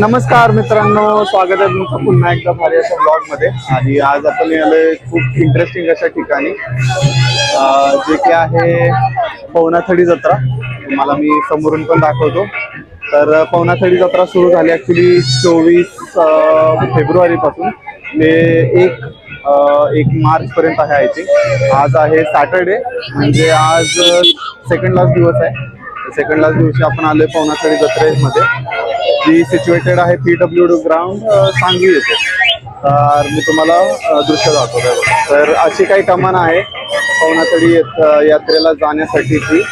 नमस्कार मित्रांनो, स्वागत आहे तुमचं पुन्हा एकदा भारी अशा ब्लॉग मध्ये. आणि आज आपण आलोय खूप इंटरेस्टिंग अशा ठिकाणी, जे की आहे पवनाथडी जत्रा. तुम्हाला मी समोरून पण दाखवतो. तर पवनाथडी जत्रा सुरू झाली ॲक्च्युली 24 फेब्रुवारी पासून ते 1 मार्च पर्यंत आहे. आय थिंक आज आहे सॅटर्डे, म्हणजे आज सेकंड लास्ट दिवस आहे. सेकंड लास्ट दिवशी आपण आलोय पवनाथडी जत्रेमध्ये, जी सिच्युएटेड आहे PWD ग्राउंड सांगली येथे. तर मी तुम्हाला दृश्य दाखवतोय. तर अशी काही कमान आहे पवनाथडी यात्रेला जाण्यासाठीची,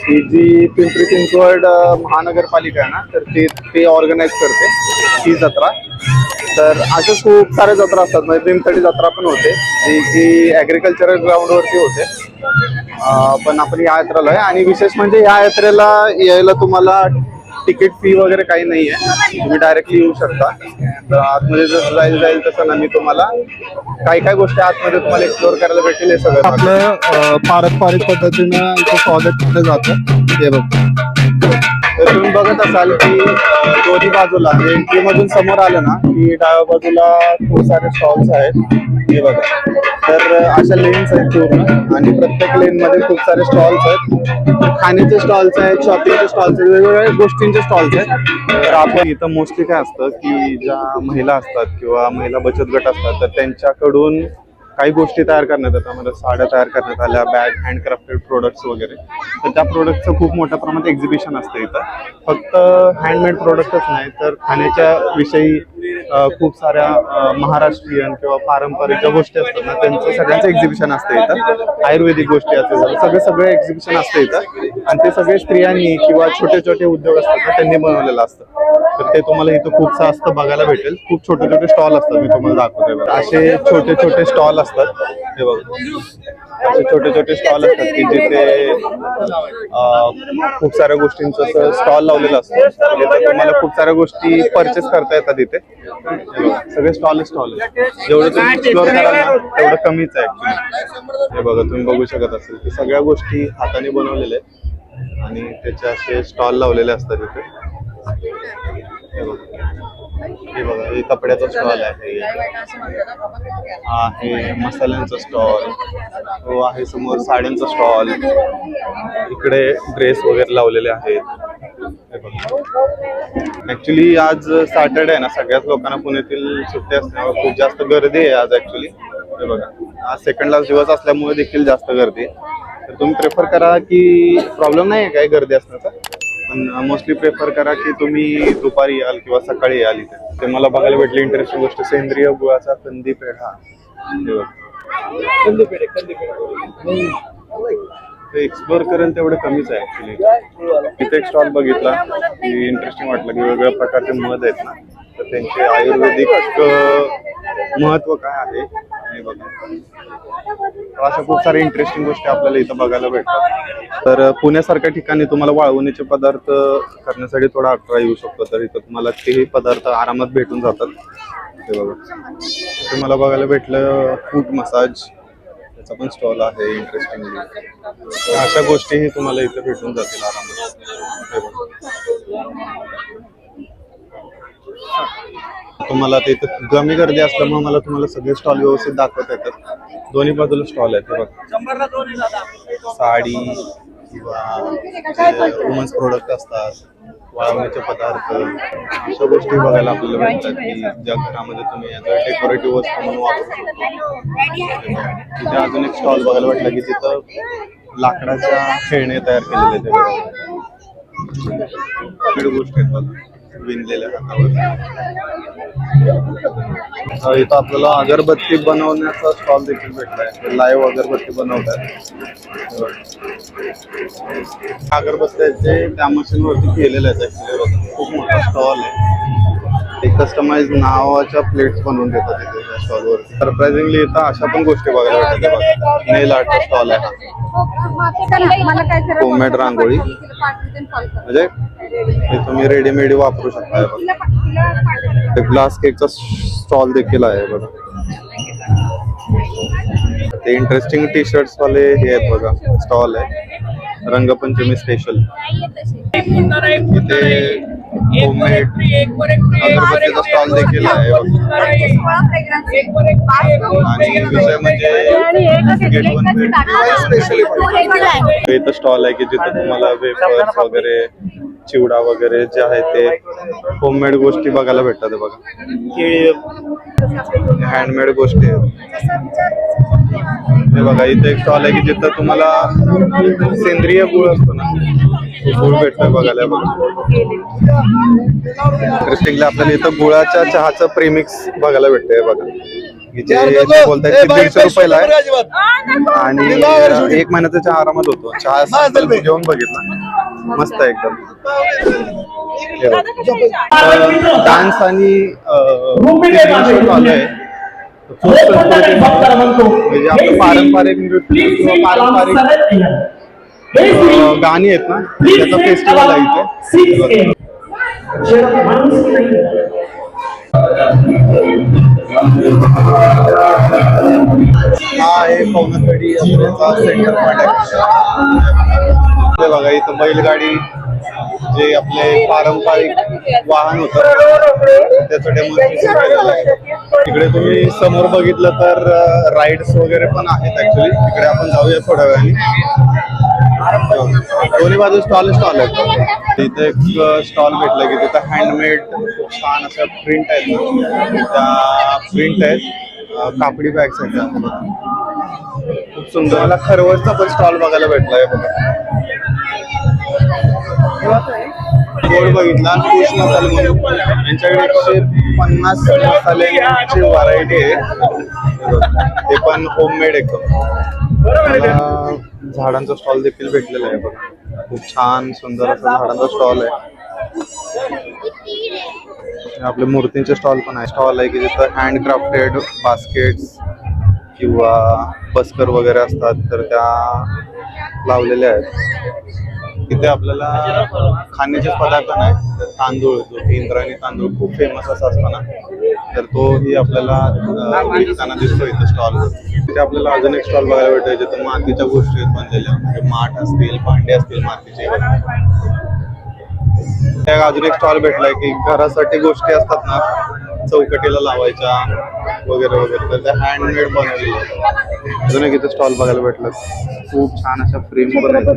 की जी पिंपरी चिंचवड महानगरपालिका आहे ना, तर ते ऑर्गनाईज करते ही जत्रा. तर अशा खूप साऱ्या जत्रा असतात, म्हणजे भीमथडी जत्रा पण होते, जी ॲग्रिकल्चरल ग्राउंडवरती होते. पण आपण या यात्रेला आहे, आणि विशेष म्हणजे या यात्रेला यायला तुम्हाला तिकीट फी वगैरे काही नाही आहे, तुम्ही डायरेक्टली येऊ शकता. तर आतमध्ये जसं जाईल तसं ना मी तुम्हाला काही गोष्टी आतमध्ये तुम्हाला एक्सप्लोअर करायला भेटेल. हे सगळं आपलं पारंपरिक पद्धतीनं इथं स्वागत केलं जातं. हे बघ, तर तुम्ही बघत असाल की दोन्ही बाजूला एंट्रीमधून समोर आलं ना की डाव्या बाजूला खूप सारे स्टॉल्स आहेत. हे बघा, तर अशा लेन्स आहेत पूर्ण, आणि प्रत्येक लेन मध्ये खूप सारे स्टॉल्स आहेत. खाण्याचे स्टॉल्स आहेत, शॉपिंगचे स्टॉल्स आहेत, वेगवेगळ्या गोष्टींचे स्टॉल्स आहेत. तर आपण इथं मोस्टली काय असतं की ज्या महिला असतात किंवा महिला बचत गट असतात, तर त्यांच्याकडून काही गोष्टी तयार करण्यात येतात. म्हणजे साड्या तयार करण्यात आल्या, बॅग, हँडक्राफ्टेड प्रोडक्ट्स वगैरे. तर त्या प्रोडक्टचं खूप मोठ्या प्रमाणात एक्झिबिशन असतं इथं. फक्त हँडमेड प्रोडक्टच नाही, तर खाण्याच्या विषयी खूप साऱ्या महाराष्ट्रीयन किंवा पारंपरिक ज्या गोष्टी असतात ना, त्यांचं सगळ्यांचं एक्झिबिशन असतं इथं. आयुर्वेदिक गोष्टी असतात, सगळे एक्झिबिशन असतं इथं. आणि ते सगळे स्त्रियांनी किंवा छोटे उद्योग असतात ना, त्यांनी बनवलेलं असतं. तर ते तुम्हाला इथं खूपसं असतं बघायला भेटेल. खूप छोटे स्टॉल असतात, मी तुम्हाला दाखवतोय. असे छोटे स्टॉल असतात. हे बघा, असे छोटे स्टॉल असतात की जिथे खूप साऱ्या गोष्टींचं स्टॉल लावलेलं असतं. तिथे तुम्हाला खूप साऱ्या गोष्टी परचेस करता येतात इथे. सगळे स्टॉल आहे. जेवढं तुम्ही एक्सप्लोअर कराल ना तेवढं कमीच आहे ऍक्च्युली. हे बघा, तुम्ही बघू शकत असेल की सगळ्या गोष्टी हाताने बनवलेल्या आहेत, आणि त्याचे असे स्टॉल लावलेले असतात इथे. हे बघा, हे कपड्याचा स्टॉल आहे, हा आहे मसाल्यांचा स्टॉल, तो आहे समोर साड्यांचा स्टॉल, इकडे ड्रेस वगैरे लावलेले आहेत. ऍक्च्युली आज सॅटर्डे आहे ना, सगळ्याच लोकांना पुण्यातील सुट्टी असल्यामुळे खूप जास्त गर्दी आहे आज ऍक्च्युली. हे बघा, आज सेकंड लास्ट दिवस असल्यामुळे देखील जास्त गर्दी आहे. तर तुम्ही प्रेफर करा की, प्रॉब्लेम नाही आहे काय गर्दी असण्याचा, पण मोस्टली प्रेफर करा की तुम्ही दुपारी याल किंवा सकाळी याल इथे. ते मला बघायला भेटली इंटरेस्टिंग गोष्ट, सेंद्रिय गुळाचा कंदी पेढा. ते एक्सप्लोअर करेल तेवढं कमीच आहे ऍक्च्युली. इथे एक स्टॉल बघितला की इंटरेस्टिंग वाटलं, की वेगवेगळ्या प्रकारचे मध आहेत ना, तर त्यांचे आयुर्वेदिक महत्व काय आहे हे बघा. अशा खूप साऱ्या इंटरेस्टिंग गोष्टी आपल्याला इथं बघायला भेटतात. तर पुण्यासारख्या ठिकाणी तुम्हाला वाळवणीचे पदार्थ करण्यासाठी थोडा अडथळा येऊ शकतो, तर इथं तुम्हाला तेही पदार्थ आरामात भेटून जातात. हे बघा, तुम्हाला बघायला भेटलं फूट मसाज, त्याचा पण स्टॉल आहे इंटरेस्टिंगली. अशा गोष्टीही तुम्हाला इथे भेटून जातील आरामात. तुम्हाला ते कमी गर्दी असल्यामुळे मला तुम्हाला सगळे स्टॉल व्यवस्थित दाखवता येतात. दोन्ही बाजूला स्टॉल आहेत. बघा, साडी किंवा वुमन्स प्रोडक्ट असतात, वाळवणीचे पदार्थ, अशा गोष्टी बघायला आपल्याला भेटतात की ज्या घरामध्ये तुम्ही डेकोरेटिव्ह वस्तू म्हणून वापरू शकता. तिथे अजून एक स्टॉल बघायला भेटला की तिथं लाकडाच्या खेळणे तयार केलेले आहेत. गोष्टी आहेत बघा, विणलेल्या हातावर. इथं आपल्याला अगरबत्ती बनवण्याचा स्टॉल देखील भेटलाय. लाईव्ह अगरबत्ती बनवतात. अगरबत्त्याचे त्या मशीनवरती केलेले आहेत ऍक्च्युली. खूप मोठा स्टॉल आहे. एक कस्टमाइज नावाच्या प्लेट्स बनवून देतात इथे त्या स्टॉलवरती. सरप्राइझिंगली इथं अशा पण गोष्टी बघायला भेटतात. नेल आर्टचा स्टॉल आहे हा. होममेड रांगोळी, म्हणजे हे तुम्ही रेडीमेड वापरू शकता. ग्लास केकचा स्टॉल देखील आहे बघा. ते इंटरेस्टिंग टी शर्ट्स वाले हे आहेत बघा, स्टॉल आहे रंगपंचमी स्पेशल. इथे होममेड अगरबत्तीचा स्टॉल देखील आहे आणि विषय म्हणजे इथं स्टॉल आहे की जिथे तुम्हाला वेफर्स वगैरे चिवडा वगैरे जे आहे ते होममेड गोष्टी बघायला भेटतात बघा, हँडमेड गोष्टी आहेत हे बघा. इथे एक स्टॉल आहे की जिथं तुम्हाला सेंद्रिय गुळ असतो ना, गुळ भेटतोय बघायला बघा. इंटरेस्टिंगली आपल्याला इथं गुळाच्या चहाचं प्रेमिक्स बघायला भेटतंय बघा, जे बोलतायत की 150 रुपयाला आहे आणि 1 महिन्याचा चहा आरामात होतो. चहा सॅम्पल घेऊन बघितला, मस्त आहे एकदम. डान्स आणि चालू आहे, म्हणजे आपलं पारंपरिक नृत्य किंवा पारंपरिक गाणी आहेत ना, त्याचा फेस्टिवल आहे इथे. हा आहे पवनाथडी यात्रेचा सेंटर पॉइंट आहे बघा. इथं बैलगाडी जे आपले पारंपरिक वाहन होतं त्याचं डेमॉन्स्ट्रेशन केलेलं आहे. तिकडे तुम्ही समोर बघितलं तर राईड्स वगैरे पण आहेत ऍक्च्युली. तिकडे आपण जाऊया थोड्या वेळाने. दोन्ही बाजू स्टॉल आहेत. तिथे एक स्टॉल भेटला की तिथं हँडमेड खूप छान अशा प्रिंट आहेत ना, त्या प्रिंट आहेत, कापडी बॅग्स आहेत त्या खूप सुंदर. मला खरवसचा पण स्टॉल बघायला भेटलाय बघा. बोर्ड बघितला खुश मसाले म्हणून, यांच्याकडे 150 मसाल्यांची व्हरायटी आहे, ते पण होममेड एकदम. झाडांचा स्टॉल देखील भेटलेला आहे बघा, खूप छान सुंदर असा झाडांचा स्टॉल आहे. आपले मूर्तींचे स्टॉल पण आहे. स्टॉल आहे की जिथं हँडक्राफ्टेड बास्केट्स किंवा बस्कर वगैरे असतात तर त्या लावलेल्या आहेत. इथे आपल्याला खाण्याचे पदार्थ नाही तर तांदूळ, जो की इंद्रायणी तांदूळ खूप फेमस असा असतो ना, तर तोही आपल्याला विकताना दिसतो इथे स्टॉलवर. तिथे आपल्याला अजून एक स्टॉल बघायला भेटतो जिथे मातीच्या गोष्टी आहेत बनलेल्या, म्हणजे माठ असतील, भांडे असतील मातीचे. त्या अजून एक स्टॉल भेटलाय की घरासाठी गोष्टी असतात ना, चौकटीला लावायच्या वगैरे वगैरे, तर त्या हँडमेड बनवलेल्या. अजून एक इथे स्टॉल बघायला भेटलं, खूप छान अशा फ्रेम पण आहेत.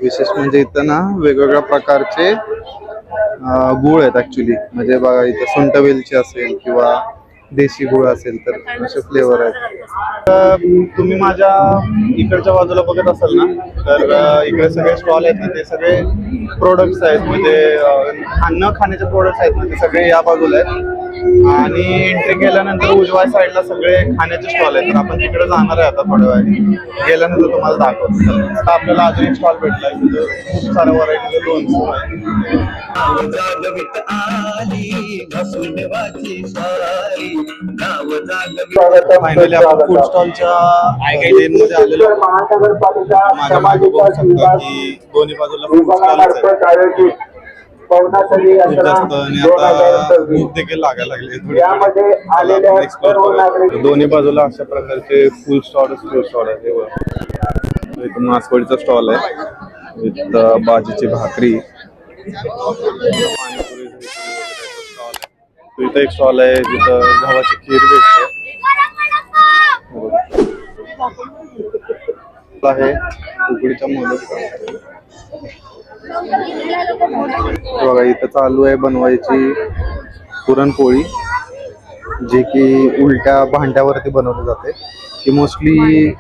विशेष म्हणजे इथं ना वेगवेगळ्या प्रकारचे गुळ आहेत ऍक्च्युली. म्हणजे बघा इथं सुंठ वेलची असेल किंवा देशी गुळ असेल तर असे फ्लेवर आहेत. तुम्ही माझ्या इकडच्या बाजूला बघत असाल ना, तर इकडे सगळे स्टॉल आहेत ना, ते सगळे प्रोडक्ट्स आहेत, म्हणजे न खाण्याचे प्रोडक्ट्स आहेत ना, ते सगळे या बाजूला आहेत. आणि एंट्री केल्यानंतर उजव्या साईडला सगळे खाण्याचे स्टॉल आहेत, तर आपण तिकडे जाणार आहे आता थोड्या वेळाने. गेल्यानंतर तुम्हाला दाखवतो. आपल्याला अजून एक स्टॉल भेटलाय, खूप साऱ्या व्हरायटीचे लोणचं आहे. फायनली आपण फूड स्टॉलच्या मध्ये आलेलो. माझ्या मागे बघू शकता की दोन्ही बाजूला फूड स्टॉलच आहे खूप जास्त, आणि आता भूक देखील लागायला लागले. एक्सप्लोर दोन्ही बाजूला अशा प्रकारचे फूड स्टॉल आहे. इथं मासवडीचा स्टॉल आहे, इथं भाजीची भाकरी, पाणीपुरी स्टॉल आहे. इथं एक स्टॉल आहे जिथं गव्हाची खीर भेटते आहे, उकडीचा मोदक. बघा इथं चालू आहे बनवायची पुरणपोळी, जे की उलट्या भांड्यावरती बनवली जाते. की मोस्टली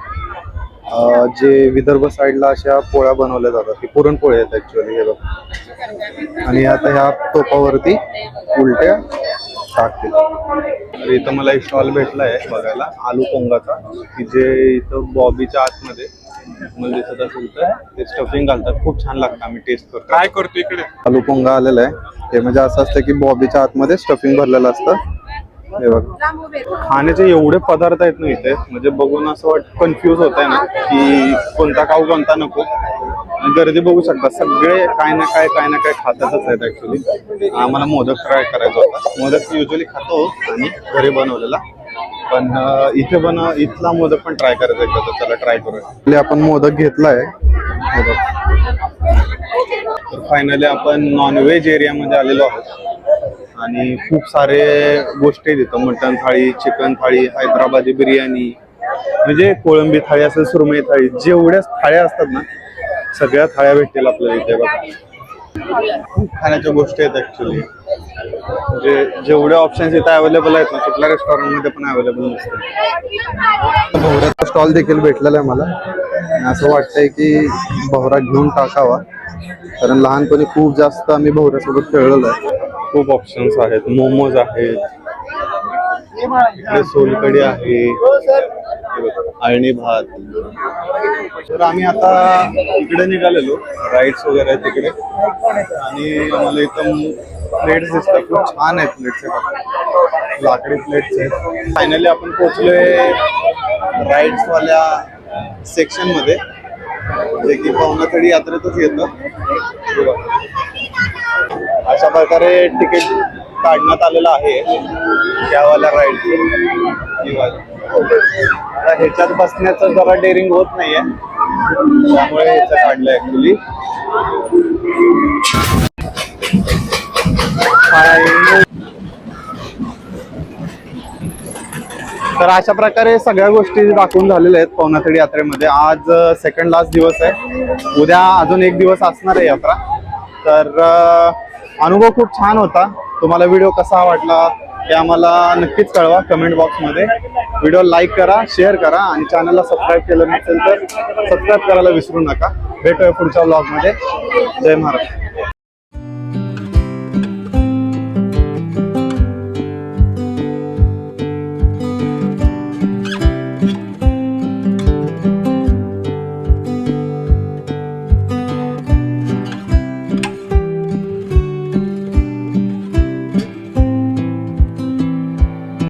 जे विदर्भ साईडला अशा पोळ्या बनवल्या जातात, ती पुरणपोळी आहेत ऍक्च्युअली. हे बघा, आणि आता ह्या तोपावरती उलट्या टाकतील. तर इथं मला एक स्टॉल भेटला आहे बघायला आलू पोंगाचा, की जे इथं बॉबीच्या आतमध्ये मला दिसत असेल तर ते स्टफिंग घालतात. खूप छान लागतं, आम्ही टेस्ट करतो. काय करतो इकडे आलू पोंगा आलेला आहे. ते म्हणजे असं असतं की बॉबीच्या आतमध्ये स्टफिंग भरलेलं असतं. हे बघा, खाण्याचे एवढे पदार्थ आहेत ना इथे, म्हणजे बघून असं कन्फ्यूज होत आहे ना की कोणता खाऊ कोणता नको. गर्दी बघू शकता, सगळे काय ना काय खातातच आहेत ऍक्च्युली. आम्हाला मोदक ट्राय करायचा होता. मोदक युजली खातो आणि घरी बनवलेला, पण इथला मोदक पण ट्राय करायचा एकदा, तर चला ट्राय करूया. आपण मोदक घेतलाय, तर फायनली आपण नॉनव्हेज एरियामध्ये आलेलो आहोत आणि खूप सारे गोष्टी आहेत इथं. मटण थाळी, चिकन थाळी, हैदराबादी बिर्याणी, म्हणजे कोळंबी थाळी असेल, सुरमई थाळी, जेवढ्या थाळ्या असतात ना सगळ्या थाळ्या भेटतील आपल्याला इथे बघा. खूप खाण्याच्या गोष्टी आहेत ऍक्च्युली. म्हणजे जेवढे ऑप्शन्स इथे अवेलेबल आहेत ना कुठल्या रेस्टॉरंटमध्ये पण अवेलेबल नसते. भवऱ्याचा स्टॉल देखील भेटलेला आहे मला. असं वाटतंय की भवरा घेऊन टाकावा, कारण लहानपणी खूप जास्त आम्ही भवऱ्यासोबत खेळलेलो आहे. खूप ऑप्शन्स आहेत. मोमोज आहेत, इकडे सोलकडी आहे, अळणी भात. तर आम्ही आता इकडे निघालेलो, राईड्स वगैरे आहेत तिकडे, आणि मला इथं प्लेट्स दिसतात. खूप छान आहेत प्लेट्स, लाकडी प्लेट्स आहेत. फायनली आपण पोहोचलोय राईड्स वाल्या सेक्शन मध्ये, जे की पवनाथडी यात्रेतच येतं. अशा प्रकारे तिकीट काढण्यात आलेलं आहे त्यावाल्या राईड. ह्याच्यात बसण्याचं जरा डेअरिंग होत नाहीये, त्यामुळे ह्याचं काढलं ऍक्च्युली. तर अशा प्रकारे सगळ्या गोष्टी दाखवून झालेल्या आहेत पवनाथडी यात्रेमध्ये. आज सेकंड लास्ट दिवस आहे, उद्या अजून एक दिवस असणार आहे यात्रा. तर अनुभव खूप छान होता. तुम्हाला व्हिडिओ कसा वाटला ते आम्हाला नक्कीच कळवा कमेंट बॉक्समध्ये. व्हिडिओ लाईक करा, शेअर करा, आणि चॅनलला सबस्क्राईब केलं नसेल तर सबस्क्राईब करायला विसरू नका. भेटूया पुढच्या व्लॉगमध्ये. जय महाराष्ट्र.